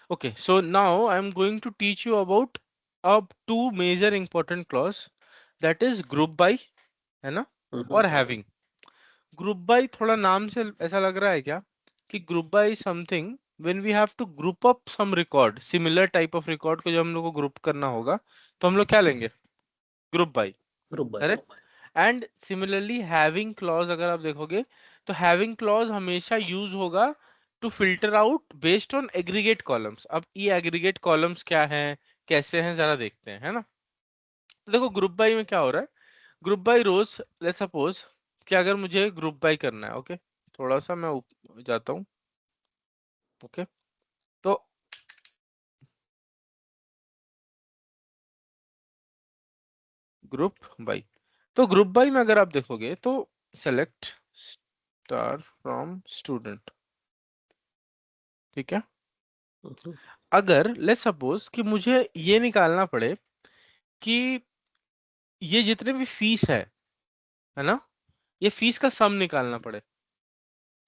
Okay, so now I'm going to teach you about two major important clause, that is group by, है ना, और having. Group by थोड़ा नाम से ऐसा लग रहा है क्या कि group by is something when we have to group up some record, similar type of record को जब हम लोग को group करना होगा तो हम लोग क्या लेंगे, group by, group by. Correct. And similarly having clause अगर आप देखोगे तो हैविंग क्लॉज हमेशा यूज होगा to filter out based on aggregate columns. अब ये एग्रीगेट कॉलम्स क्या हैं, कैसे हैं, जरा देखते हैं, है ना. तो देखो ग्रुप बाई में क्या हो रहा है, group by rows, let's suppose कि अगर मुझे ग्रुप बाई करना है, ओके, थोड़ा सा मैं जाता हूँ, ओके. तो ग्रुप बाई, तो ग्रुप बाई में अगर आप देखोगे तो सेलेक्ट स्टार फ्रॉम स्टूडेंट, ठीक है. अगर लेट्स सपोज कि मुझे ये निकालना पड़े कि ये जितने भी फीस है ना, ये फीस का सम निकालना पड़े,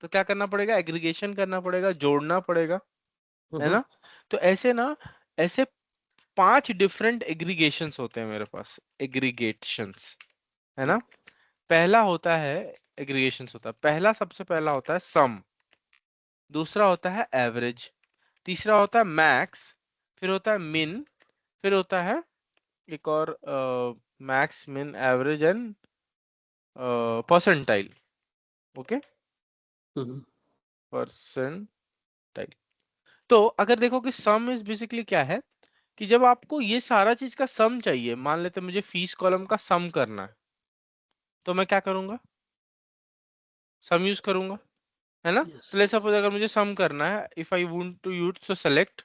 तो क्या करना पड़ेगा, एग्रीगेशन करना पड़ेगा, जोड़ना पड़ेगा, है ना. तो ऐसे ना, ऐसे 5 डिफरेंट एग्रीगेशंस होते हैं मेरे पास, एग्रीगेशंस, है ना. पहला होता है, एग्रीगेशंस होता है, पहला सबसे पहला होता है सम, दूसरा होता है एवरेज, तीसरा होता है मैक्स, फिर होता है मिन, फिर होता है एक और max min average and percentile. Okay, percentile. तो अगर देखो कि सम इज बेसिकली क्या है, कि जब आपको ये सारा चीज का सम चाहिए, मान लेते हैं मुझे फीस कॉलम का सम करना है, तो मैं क्या करूंगा, सम यूज करूंगा, है ना. यस। तो लेट्स सपोज अगर मुझे सम करना है, if I want to use, तो सेलेक्ट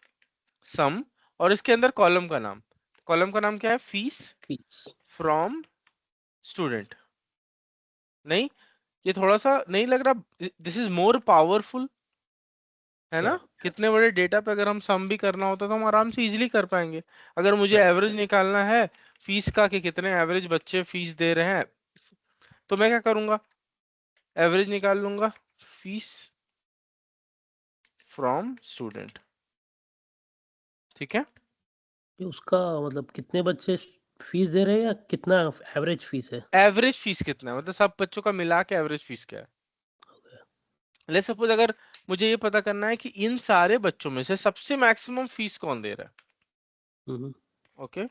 सम, और इसके अंदर कॉलम का नाम, कॉलम का नाम क्या है, फीस फीस। From student. नहीं, ये थोड़ा सा नहीं लग रहा, दिस इज मोर पावरफुल, है ना. करेक्ट। कितने बड़े डेटा पे अगर हम सम भी करना होता तो हम आराम से इजीली कर पाएंगे. अगर मुझे राइट। एवरेज निकालना है फीस का, कि कितने एवरेज बच्चे फीस दे रहे हैं, तो मैं क्या करूंगा, एवरेज निकाल लूंगा, फीस फ्रॉम स्टूडेंट, ठीक है. ये उसका मतलब कितने बच्चे फीस दे रहे हैं या कितना एवरेज फीस है? एवरेज फीस कितना है, मतलब सब बच्चों का मिला के एवरेज फीस क्या है. लेट्स सपोज अगर मुझे ये पता करना है कि इन सारे बच्चों में से सबसे मैक्सिमम फीस कौन दे रहा है, ओके,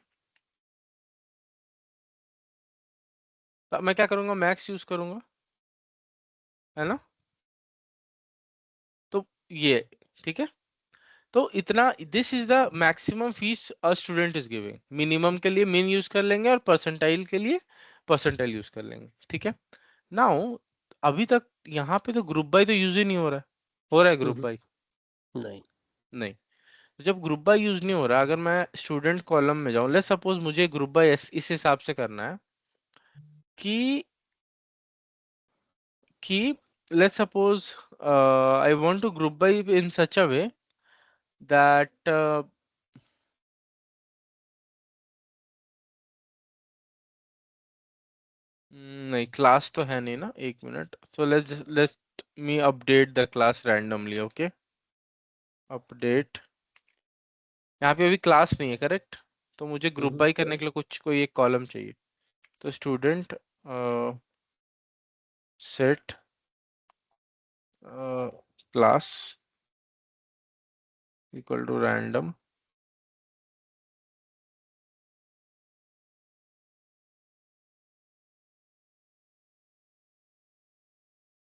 तो मैं क्या करूंगा, मैक्स यूज करूंगा, है ना. तो ये, ठीक है. तो इतना, this is the maximum fees a student is giving. Minimum के लिए मिन यूज कर लेंगे और परसेंटाइल के लिए परसेंटाइल यूज कर लेंगे, ठीक है. नाउ अभी तक यहाँ पे तो ग्रुप बाय तो यूज ही नहीं हो रहा है, हो रहा है ग्रुप बाय, नहीं। नहीं. तो जब ग्रुप बाय यूज नहीं हो रहा, अगर मैं स्टूडेंट कॉलम में जाऊं, लेट्स सपोज मुझे ग्रुप बाय इस हिसाब से करना है कि कि let's suppose I want to group by in such a way that नहीं, क्लास तो है नहीं ना, एक minute. So let's me update the class randomly, okay. Update, यहाँ पे अभी क्लास नहीं है, करेक्ट. तो मुझे ग्रुप बाय करने के लिए कुछ कोई एक कॉलम चाहिए. तो student set class equal to random,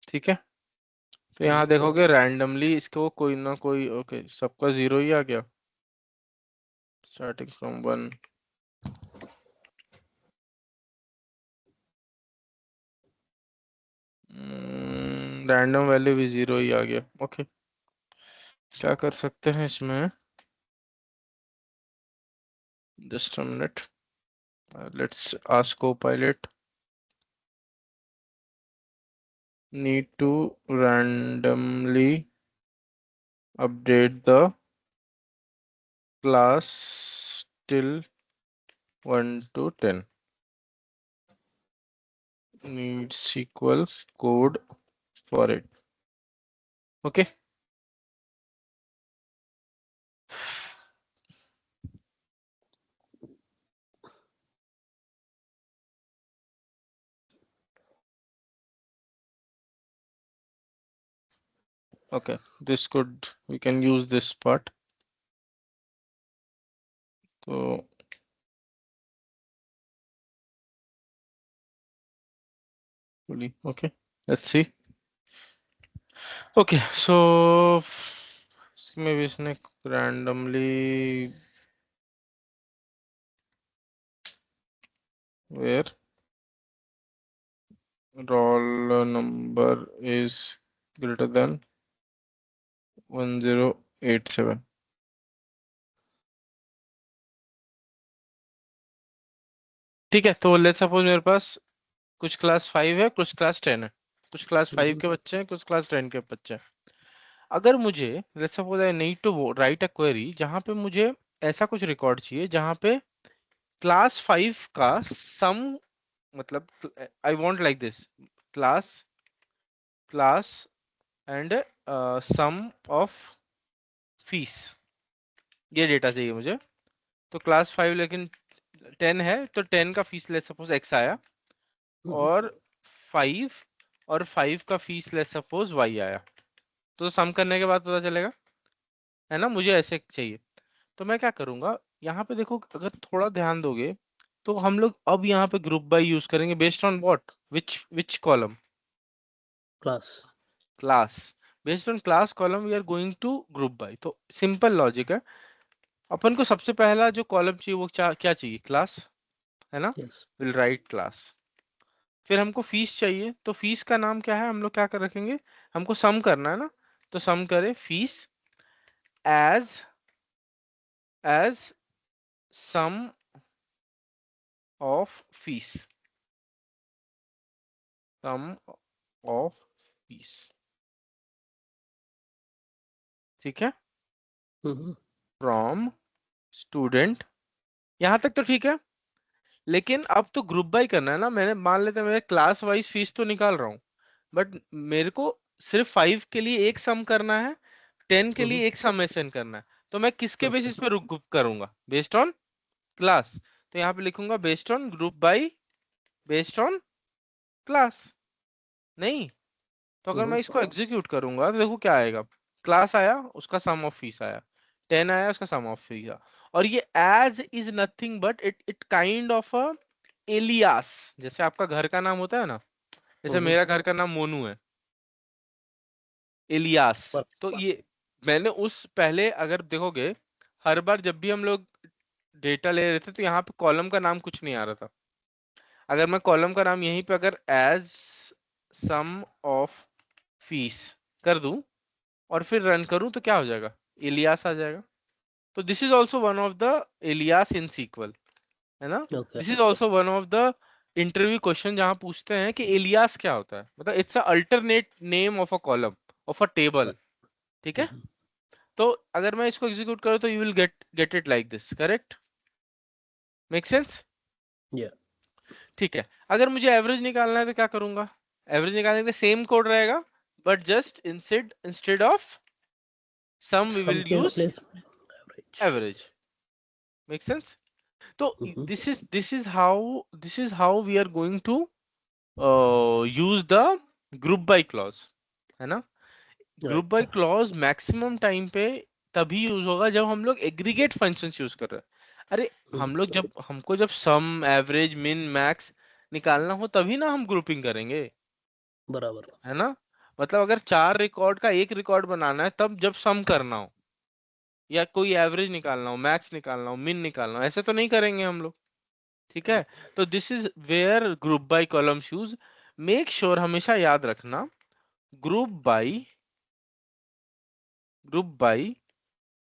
ठीक है. तो यहाँ देखोगे रैंडमली इसको कोई ना कोई, ओके, सबका जीरो ही आ गया, स्टार्टिंग फ्रॉम 1. रैंडम वैल्यू भी जीरो ही आ गया, ओके. क्या कर सकते हैं इसमें, just a minute, let's ask Copilot, need to randomly update the class till 1 to 10, need SQL code for it, okay. Okay, this could, we can use this part. So okay, let's see. Okay, so maybe इसने randomly where roll number is greater than 1087. ठीक है, तो let's suppose मेरे पास कुछ class 5 है, कुछ class 10 है, कुछ क्लास 5 के बच्चे हैं, कुछ क्लास 10 के बच्चे हैं। अगर मुझे let's suppose I need to write a query जहां पे मुझे ऐसा कुछ रिकॉर्ड चाहिए जहां पे क्लास 5 का सम, मतलब I want like this, class class and sum of fees, ये डेटा चाहिए मुझे। तो क्लास 5 लेकिन 10 है, तो 10 का फीस लेट्स सपोज x आया, और 5 और 5 का फीस लेट्स सपोज y आया। तो सम करने के बाद पता चलेगा, है ना, मुझे ऐसे चाहिए। तो मैं क्या करूंगा, यहाँ पे देखो, अगर थोड़ा ध्यान दोगे तो हम लोग अब यहाँ पे ग्रुप बाय यूज करेंगे based on what, which column, class. Class. Based on class column we are going to group by. तो सिंपल लॉजिक है, अपन को सबसे पहला जो कॉलम चाहिए वो क्या चाहिए, क्लास, है ना, यस। Will write class. फिर हमको फीस चाहिए, तो फीस का नाम क्या है, हम लोग क्या कर रखेंगे, हमको सम करना है ना, तो सम करे fees as as sum of fees, sum of fees. ठीक है, फ्रॉम स्टूडेंट, यहां तक तो ठीक है। लेकिन अब तो ग्रुप बाय करना है ना, मैंने मान लेते हैं मैं क्लास वाइज फीस तो निकाल रहा हूँ, बट मेरे को सिर्फ 5 के लिए एक सम करना है, 10 के लिए एक समेशन करना है। तो मैं किसके ओके। बेसिस पे ग्रुप करूंगा, बेस्ड ऑन क्लास। तो यहाँ पे लिखूंगा based on group by, based on class. नहीं, तो अगर मैं इसको एग्जीक्यूट करूंगा तो देखो क्या आएगा, क्लास आया, उसका सम ऑफ फीस आया, 10 आया, उसका सम ऑफ फीस आया। और ये as is nothing but it it kind of a alias. जैसे आपका घर का नाम होता है ना, जैसे मेरा घर का नाम मोनू है, इलियास। तो ये मैंने उस पहले अगर देखोगे, हर बार जब भी हम लोग डेटा ले रहे थे तो यहाँ पे कॉलम का नाम कुछ नहीं आ रहा था। अगर मैं कॉलम का नाम यहीं पे अगर एज सम ऑफ फीस कर दूं और फिर रन करूं तो क्या हो जाएगा, इलियास आ जाएगा। तो this is also one of the alias in sequel, है ना। Okay. This is also one of the interview question जहां पूछते हैं कि इलियास क्या होता है, मतलब it's a alternate name of a column, of a table. ठीक है, तो अगर मैं इसको एग्जीक्यूट करूं तो you will get it like this, correct, make sense. Yeah. ठीक है, अगर मुझे एवरेज निकालना है तो क्या करूंगा, एवरेज निकालने के लिए सेम कोड रहेगा, but just instead of sum we sum will के यूज प्लेस में एवरेज। Average, make sense. तो this is how we are going to use the group by clause, है ना। Group right. By clause maximum time पे तभी use होगा जब हम लोग एग्रीगेट फंक्शंस यूज कर रहे हैं। अरे हम लोग जब हमको जब सम एवरेज मिन मैक्स निकालना हो तभी ना हम ग्रुपिंग करेंगे, बराबर। है ना। मतलब अगर 4 रिकॉर्ड का एक रिकॉर्ड बनाना है तब जब सम करना हो, या कोई एवरेज निकालना हो, मैक्स निकालना हो, मिन निकालना हो, ऐसे तो नहीं करेंगे हम लोग। ठीक है, तो this is where group by columns use. Make sure हमेशा याद रखना, ग्रुप बाय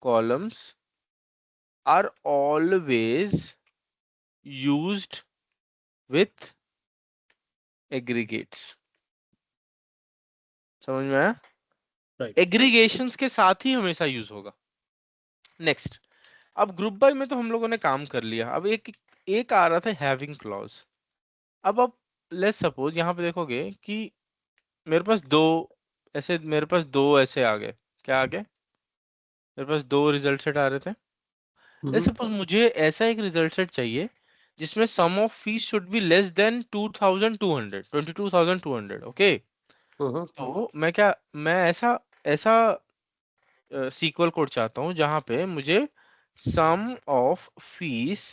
columns are always used with aggregates। समझ में आया, राइट। एग्रीगेशंस के साथ ही हमेशा यूज होगा। नेक्स्ट, अब ग्रुप बाय में तो हम लोगों ने काम कर लिया, अब एक एक आ रहा था हैविंग क्लॉज। अब लेट्स सपोज यहाँ पे देखोगे कि मेरे पास दो ऐसे आ गए, क्या आ गए, मेरे पास दो रिजल्ट सेट आ रहे थे। लेट्स सपोज मुझे ऐसा एक रिजल्ट सेट चाहिए जिसमें sum of fees should be less than 2200, 22,200, okay. तो मैं ऐसा ऐसा सीक्वल कोड चाहता हूं जहां पे मुझे sum of fees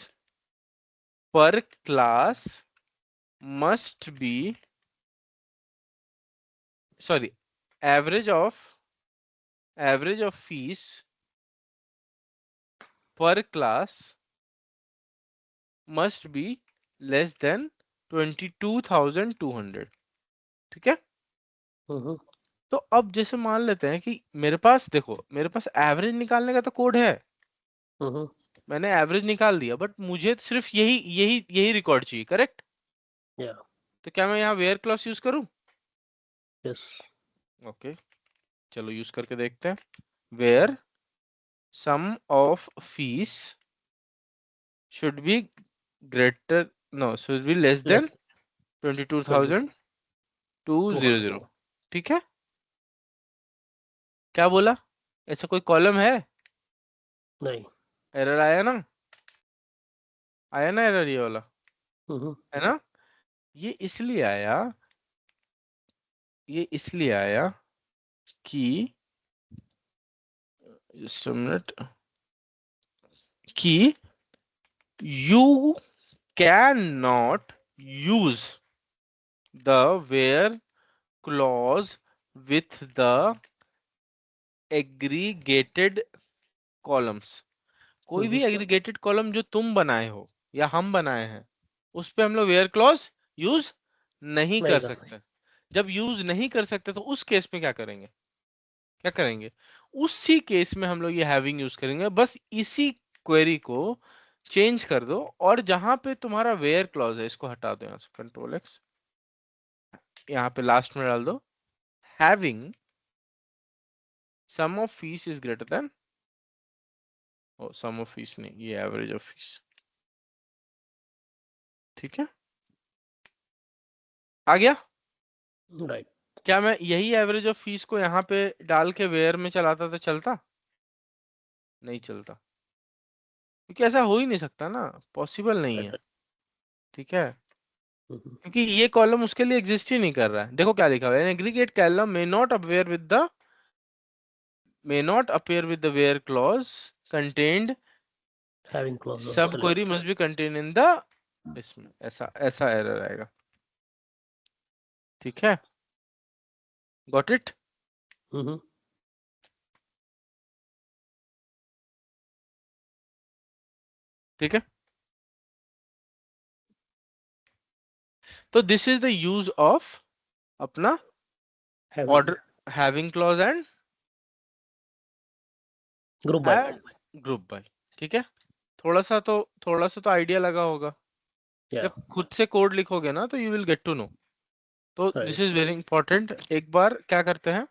per class must be, sorry, average of fees per class must be less than 22,200। ठीक है। तो अब जैसे मान लेते हैं कि मेरे पास, देखो मेरे पास एवरेज निकालने का तो कोड है, मैंने एवरेज निकाल दिया, बट मुझे सिर्फ यही यही यही रिकॉर्ड चाहिए, करेक्ट। या तो क्या मैं यहाँ वेयर क्लॉज यूज करूं? यस ओके, चलो यूज करके देखते हैं। Where sum of fees should be greater, no should be less than less 20 22,200। 200 ठीक है। क्या बोला? ऐसा कोई कॉलम है? नहीं। एरर आया ना? आया ना एरर ये वाला, है ना? ये इसलिए आया, ये इसलिए आया कि, जस्ट अ मिनट, कि you cannot use the where clause with the aggregated columns। कोई भी एग्रीगेटेड कॉलम जो तुम बनाए हो या हम बनाए हैं, उस पे हम लोग वेयर क्लॉज यूज नहीं नहीं कर कर सकते। जब यूज नहीं कर सकते तो उस केस में क्या करेंगे? क्या करेंगे? उसी केस में हम लोग ये हैविंग यूज करेंगे। बस इसी क्वेरी को चेंज कर दो, और जहां पे तुम्हारा वेयर क्लॉज है इसको हटा दो, यहाँ से कंट्रोल एक्स, यहाँ पे लास्ट में डाल दो having sum of fees is greater than, oh sum of fees नहीं, ये एवरेज ऑफ फीस। ठीक है, आ गया? राइट। क्या मैं यही एवरेज ऑफ फीस को यहाँ पे डाल के वेयर में चलाता तो चलता? नहीं चलता, क्योंकि ऐसा हो ही नहीं सकता ना, पॉसिबल नहीं है। ठीक है, क्योंकि ये कॉलम उसके लिए एग्जिस्ट ही नहीं कर रहा है। देखो क्या लिखा हुआ है, aggregate column may not appear with the where clause contained, having clause of sub query select. Must be contain in the, इसमें ऐसा ऐसा एरर आएगा। ठीक है, गॉट इट? ठीक है, तो this is the use of अपना having order, having clause and group by. Group by. ठीक है, थोड़ा सा तो आइडिया लगा होगा। या जब खुद से कोड लिखोगे ना तो you will get to know. तो this right. Is very important. एक बार क्या करते हैं,